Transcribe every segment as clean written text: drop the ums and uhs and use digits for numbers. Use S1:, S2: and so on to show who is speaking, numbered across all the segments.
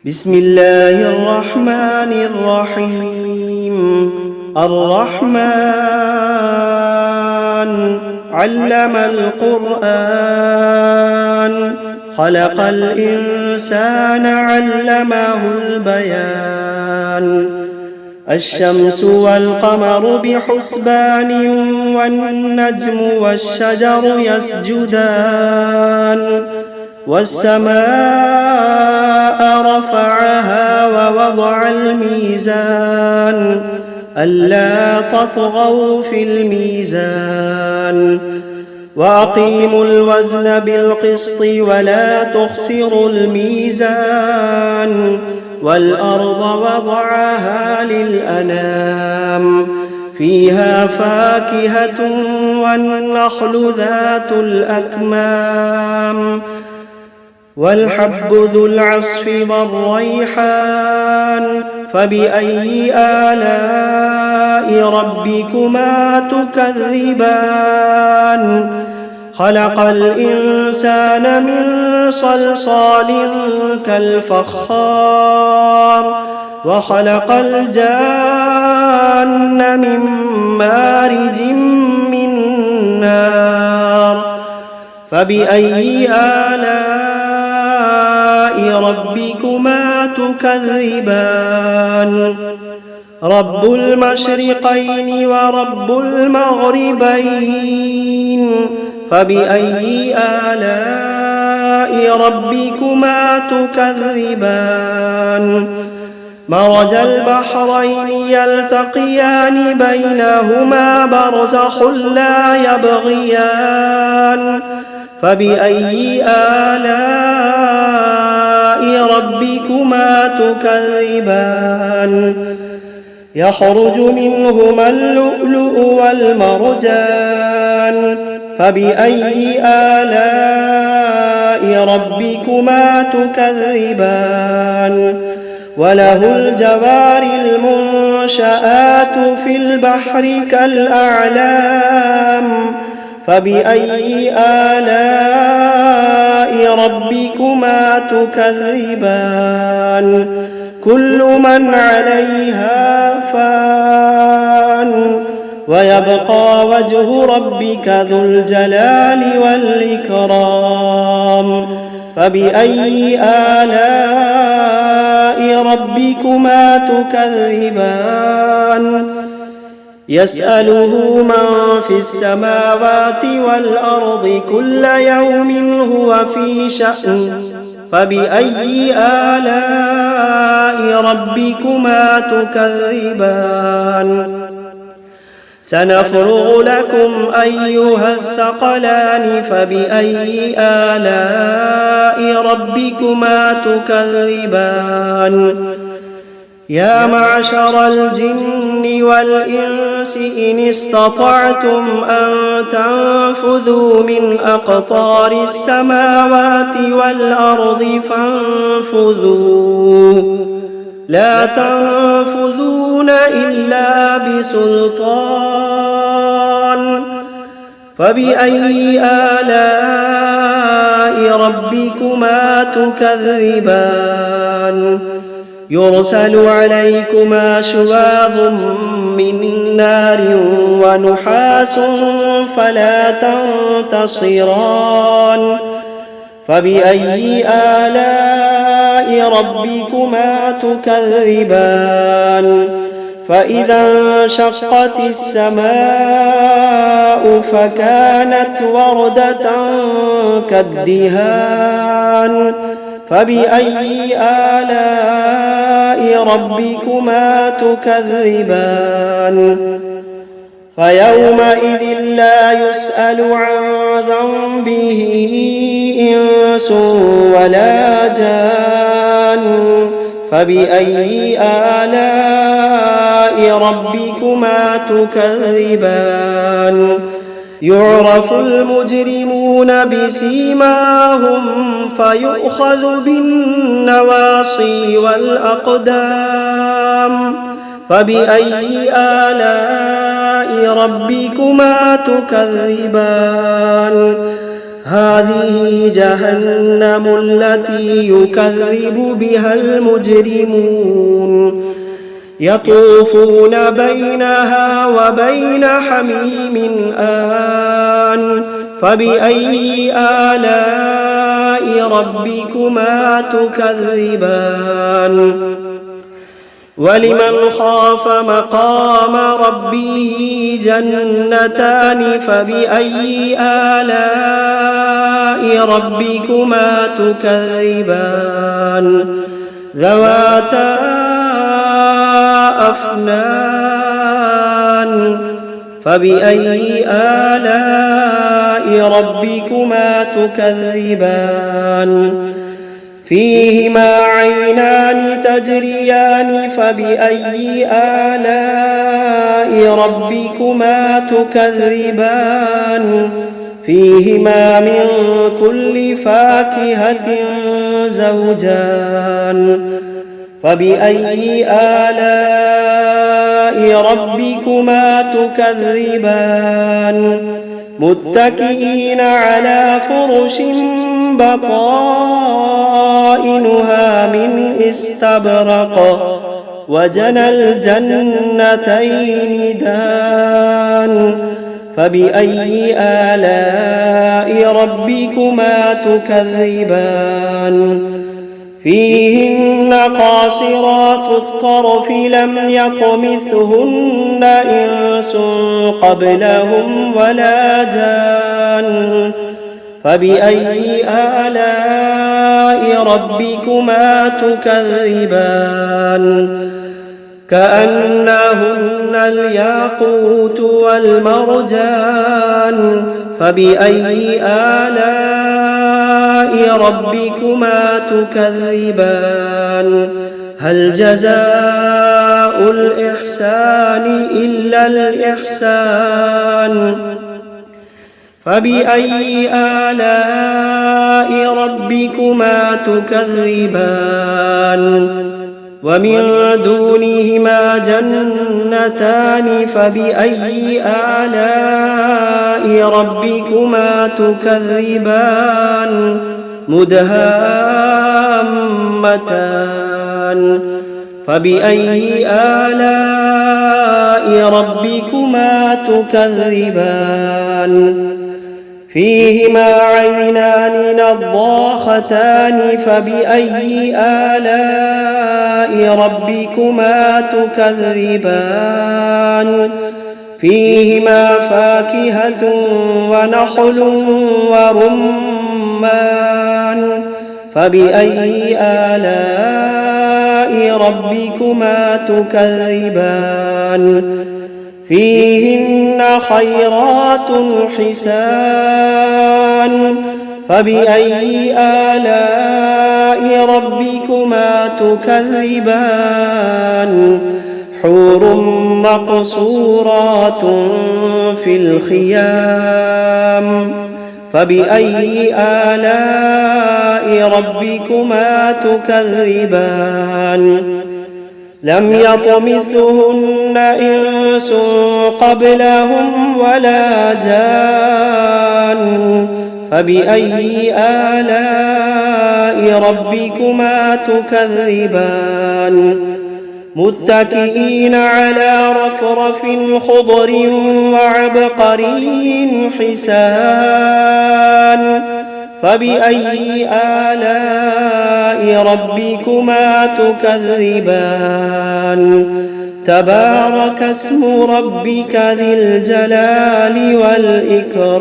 S1: بسم الله الرحمن الرحيم. الرحمن علم القرآن، خلق الإنسان علمه البيان. الشمس والقمر بحسبان، والنجم والشجر يسجدان. والسماء رفعها ووضع الميزان، ألا تطغوا في الميزان. وأقيموا الوزن بالقسط ولا تخسروا الميزان. والأرض وضعها للأنام، فيها فاكهة والنخل ذات الأكمام، والحب ذو العصف والريحان. فبأي آلاء ربكما تكذبان؟ خلق الإنسان من صلصال كالفخار، وخلق الجان من مارج من نار. فبأي آلاء ربكما تكذبان؟ رب المشرقين ورب المغربين. فبأي آلاء ربكما تكذبان؟ مرج البحرين يلتقيان، بينهما برزخ لا يبغيان. فبأي آلاء ربكما تكذبان؟ يخرج منهما اللؤلؤ والمرجان. فبأي آلاء ربكما تكذبان؟ وله الجوار المنشآت في البحر كالأعلام. فبأي آلاء ربكما تكذبان؟ كل من عليها فان، ويبقى وجه ربك ذو الجلال والإكرام. فبأي آلاء ربكما تكذبان؟ يسأله من في السماوات والأرض كل يوم هو في شأن. فبأي آلاء ربكما تكذبان؟ سنفرغ لكم أيها الثقلان. فبأي آلاء ربكما تكذبان؟ يا معشر الجن والإنس إن استطعتم أن تنفذوا من أقطار السماوات والأرض فانفذوا، لا تنفذون إلا بسلطان. فبأي آلاء ربكما تكذبان؟ يرسل عليكما شواظ من نار ونحاس فلا تنتصران. فبأي آلاء ربكما تكذبان؟ فإذا انشقت السماء فكانت وردة كالدهان. فبأي آلاء ربكما تكذبان؟ فيومئذ لا يسأل عن ذنبه إنس ولا جان. فبأي آلاء ربكما تكذبان؟ يعرف المجرمون بسيماهم فيؤخذ بالنواصي والأقدام. فبأي آلاء ربكما تكذبان؟ هذه جهنم التي يكذب بها المجرمون يطوفون بينها وبين حميم آن فبأي آلاء ربكما تكذبان ولمن خاف مقام ربه جنتان فبأي آلاء ربكما تكذبان ذواتا أفنان فبأي آلاء ربكما تكذبان فيهما عينان تجريان فبأي آلاء ربكما تكذبان فيهما من كل فاكهة زوجان فبأي آلاء ربكما تكذبان متكئين على فرش بطائنها من استبرق وجنى الجنتين دان فبأي آلاء ربكما تكذبان فيهن قاصرات الطرف لم يطمثهن إنس قبلهم ولا جان فبأي آلاء ربكما تكذبان كأنهن الياقوت والمرجان فبأي آلاء ربكما تكذبان هل جزاء الإحسان إلا الإحسان فبأي آلاء ربكما تكذبان ومن دونهما جنتان فبأي آلاء ربكما تكذبان مدهامتان فبأي آلاء ربكما تكذبان فيهما عينان نضاختان فبأي آلاء ربكما تكذبان فيهما فاكهة ونخل ورمان فبأي آلاء ربكما تكذبان فيهن خيرات حسان فبأي آلاء ربكما تكذبان حور مقصورات في الخيام فبأي آلاء ربكما تكذبان لم يطمثهن إنس قبلهم ولا جان فبأي آلاء ربكما تكذبان متكئين على رفرف خضر وعبقري حسان فبأي آلاء ربكما تكذبان تبارك اسم ربك ذي الجلال والإكرام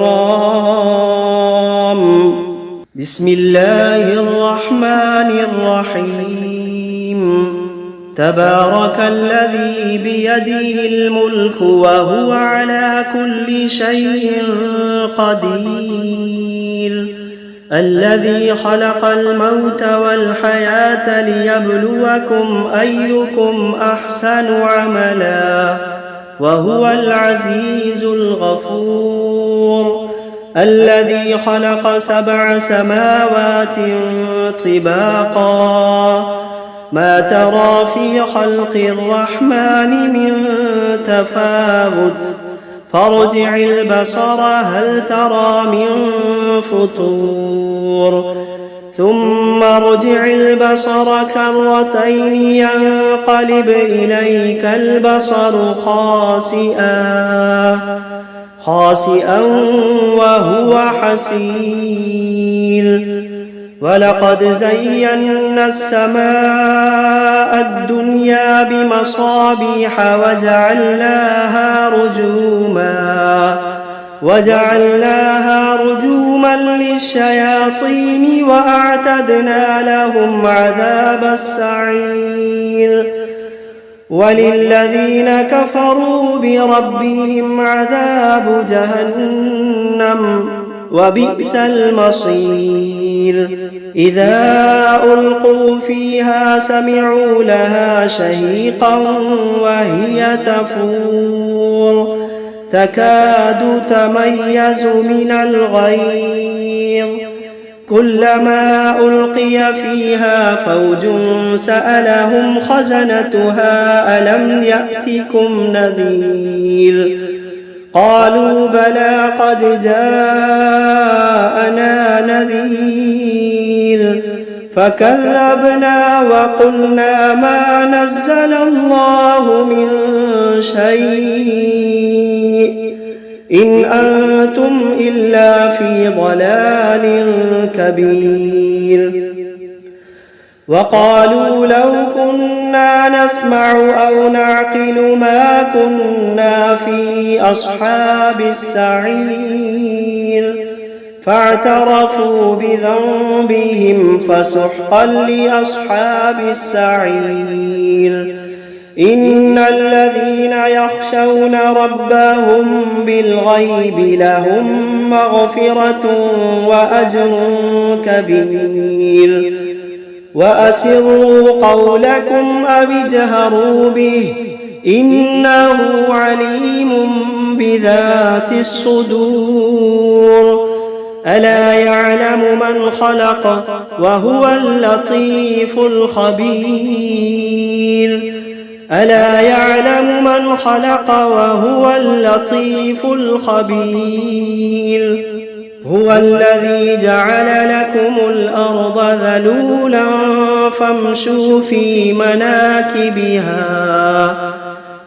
S1: بسم الله الرحمن الرحيم تبارك الذي بيده الملك وهو على كل شيء قدير الذي خلق الموت والحياة ليبلوكم أيكم أحسن عملا وهو العزيز الغفور الذي خلق 7 سماوات طباقا ما ترى في خلق الرحمن من تفاوت فارجع البصر هل ترى من فطور ثم ارجع البصر كرتين ينقلب إليك البصر خاسئا وهو حسير ولقد زينا السماء الدنيا بمصابيح وجعلناها رجوما للشياطين وأعتدنا لهم عذاب السعير وللذين كفروا بربهم عذاب جهنم وبئس المصير إذا ألقوا فيها سمعوا لها شهيقا وهي تفور تكاد تميز من الغيظ كلما ألقي فيها فوج سألهم خزنتها ألم يأتكم نذير قالوا بلى قد جاءنا نذير فكذبنا وقلنا ما نزل الله من شيء إن أنتم إلا في ضلال كبير وقالوا لو كنا نسمع أو نعقل ما كنا في أصحاب السعير فاعترفوا بذنبهم فسحقا لأصحاب السعير إن الذين يخشون ربهم بالغيب لهم مغفرة وأجر كبير وأسروا قولكم أو اجهروا به إنه عليم بذات الصدور ألا يعلم من خلق وهو اللطيف الخبير ألا يعلم من خلق وهو اللطيف الخبير هو الذي جعل لكم الأرض ذلولا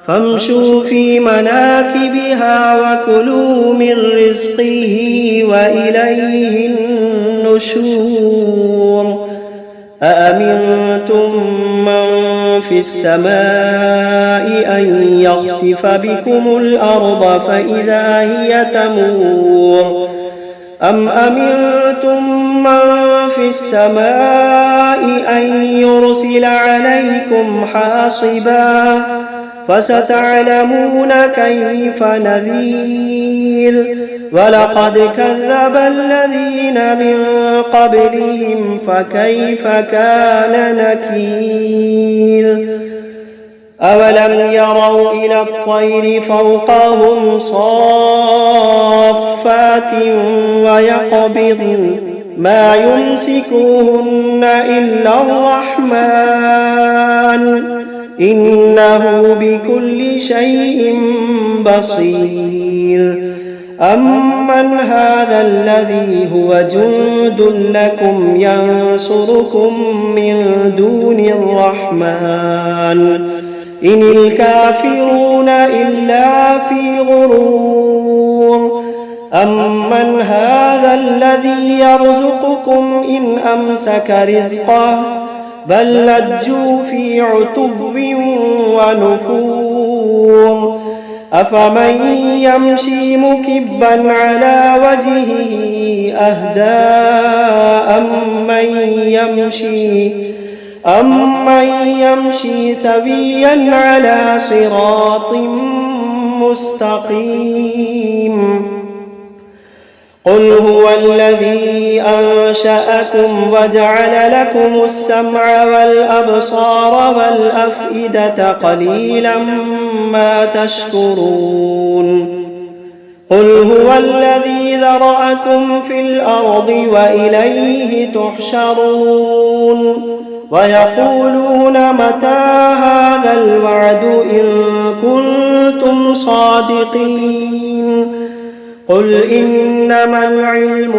S1: فامشوا في مناكبها وكلوا من رزقه وإليه النشور أأمنتم من في السماء أن يخسف بكم الأرض فإذا هي تمور أم أمنتم من في السماء أن يرسل عليكم حاصبا فستعلمون كيف نذير ولقد كذب الذين من قبلهم فكيف كان نكير أولم يروا إلى الطير فوقهم صافات ويقبضن ما يمسكوهن إلا الرحمن إنه بكل شيء بصير أمن هذا الذي هو جند لكم ينصركم من دون الرحمن إن الكافرون إلا في غرور أمن هذا الذي يرزقكم إن أمسك رزقه بل لجوا في عتو ونفور أفمن يمشي مكبا على وجهه أهدى أمن يمشي سويا على صراط مستقيم قل هو الذي أنشأكم وجعل لكم السمع والأبصار والأفئدة قليلا ما تشكرون قل هو الذي ذرأكم في الأرض وإليه تحشرون ويقولون متى هذا الوعد إن كنتم كنتم صادقين قل إنما العلم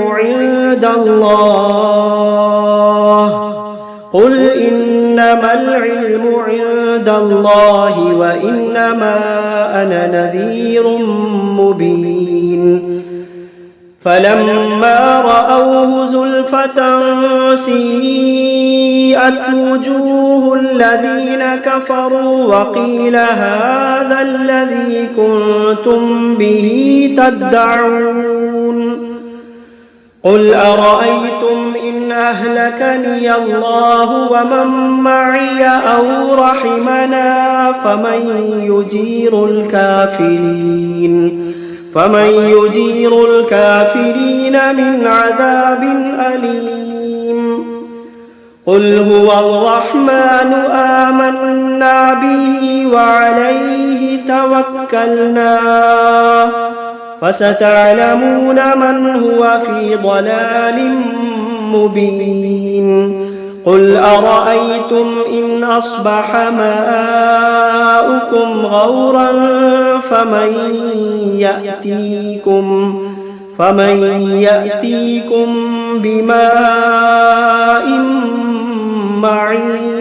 S1: عند الله وإنما أنا نذير مبين فلما رأوه زلفة سيئت وجوه الذين كفروا وقيل هذا الذي كنتم به تدعون قل أرأيتم إن أهلكني الله ومن معي أو رحمنا فمن يجير الكافرين من عذاب أليم قل هو الرحمن آمنا به وعليه توكلنا فستعلمون من هو في ضلال مبين قل أرأيتم إن أصبح ماؤكم غورا فمن يأتيكم بماء معين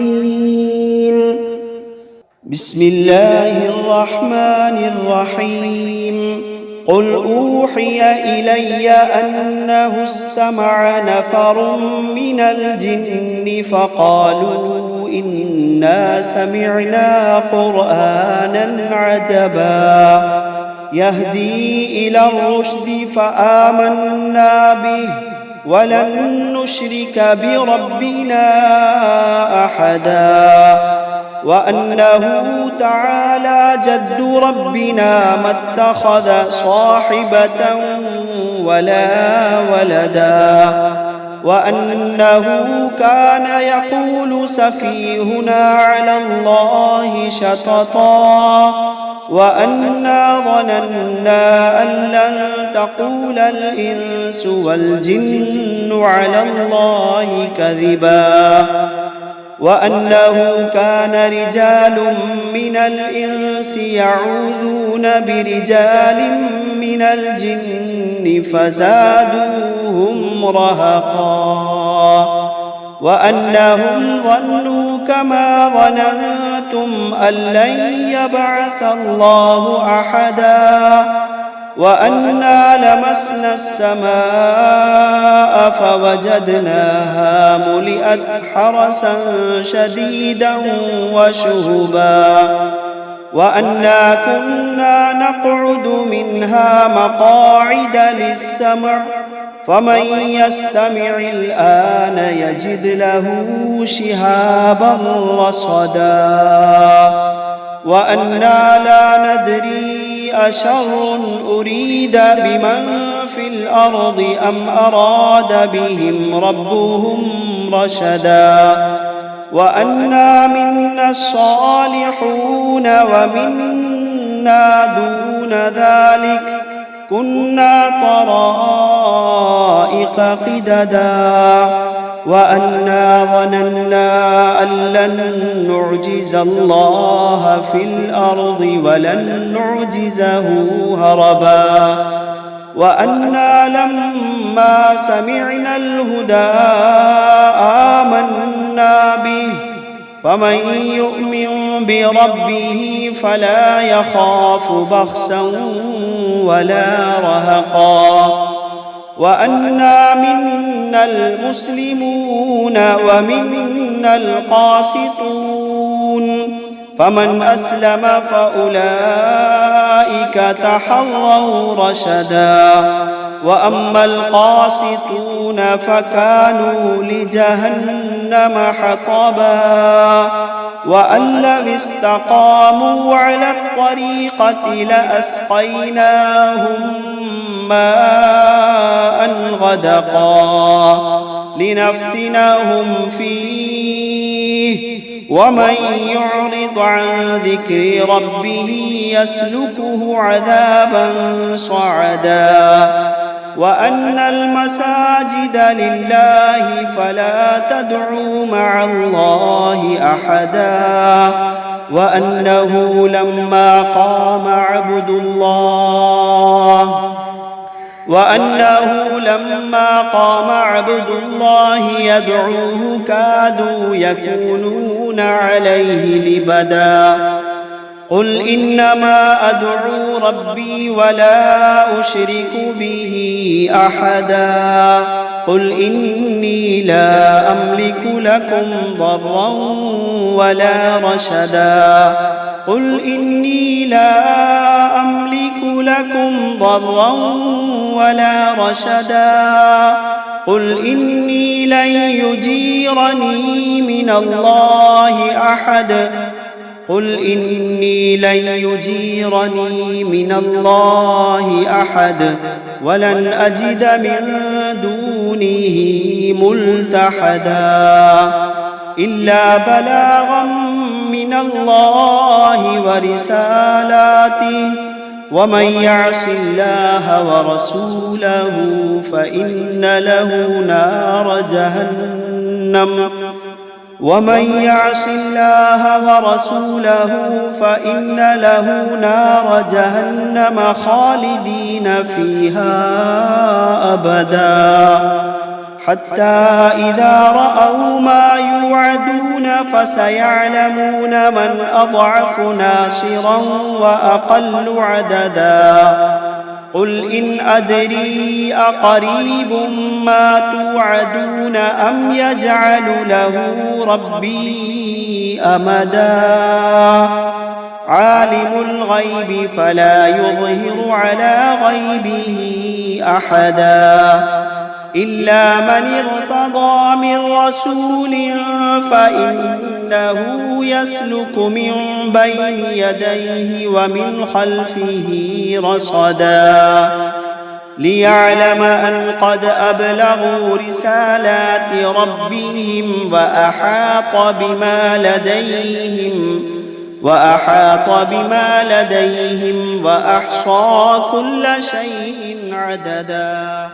S1: بسم الله الرحمن الرحيم قل أوحي إلي أنه استمع نفر من الجن فقالوا إنا سمعنا قرآنا عجبا يهدي إلى الرشد فآمنا به ولن نشرك بربنا أحدا وأنه تعالى جد ربنا ما اتخذ صاحبة ولا ولدا وأنه كان يقول سفيهنا على الله شططا وأنا ظننا أن لن تقول الإنس والجن على الله كذبا وأنه كان رجال من الإنس يعوذون برجال من الجن فزادوهم رهقا وأنهم ظنوا كما ظننتم أن لن يبعث الله أحدا وأنا لمسنا السماء فوجدناها ملئت حرسا شديدا وشهبا وأنا كنا نقعد منها مقاعد للسمع فمن يستمع الآن يجد له شهابا رصدا وأنا لا ندري أشر أريد بمن في الأرض أم أراد بهم ربهم رشدا وأنا منا الصالحون ومنا دون ذلك كنا طرائق قددا وأنا ظننا أن لن نعجز الله في الأرض ولن نعجزه هربا وأنا لما سمعنا الهدى آمنا به فمن يؤمن بربه فلا يخاف بخسا ولا رهقا وأنا منا المسلمون ومنا القاسطون فمن أسلم فأولئك تحروا رشدا وأما القاسطون فكانوا لجهنم حطبا وأن لو استقاموا على الطريقة لأسقيناهم ماء غدقا لنفتنهم فيه ومن يعرض عن ذكر ربه يسلكه عذابا صعدا وأن المساجد لله فلا تدعوا مع الله أحدا
S2: وأنه لما قام عبد الله يدعوه كادوا يكونون عليه لبدا. قل إنما أدعو ربي ولا أشرك به أحدا. قل إني لا أملك لكم ضرا ولا رشدا. قل إني لا أملك لكم ضرا ولا رشدا. قل إني لن يجيرني من الله أحد. قل إني لن يجيرني من الله أحد ولن أجد من دونه ملتحدا إلا بلاغا من الله ورسالاته ومن يعص الله ورسوله فإن له نار جهنم خالدين فيها أبدا حتى إذا رأوا ما يوعدون فسيعلمون من أضعف ناصرا وأقل عددا. قل إن أدري أقريب ما توعدون أم يجعل له ربي أمدا. عالم الغيب فلا يظهر على غيبه أحدا إلا من ارتضى من رسول فإنه يسلك من بين يديه ومن خلفه رصدا ليعلم أن قد أبلغوا رسالات ربهم وأحاط بما لديهم وأحصى كل شيء عددا.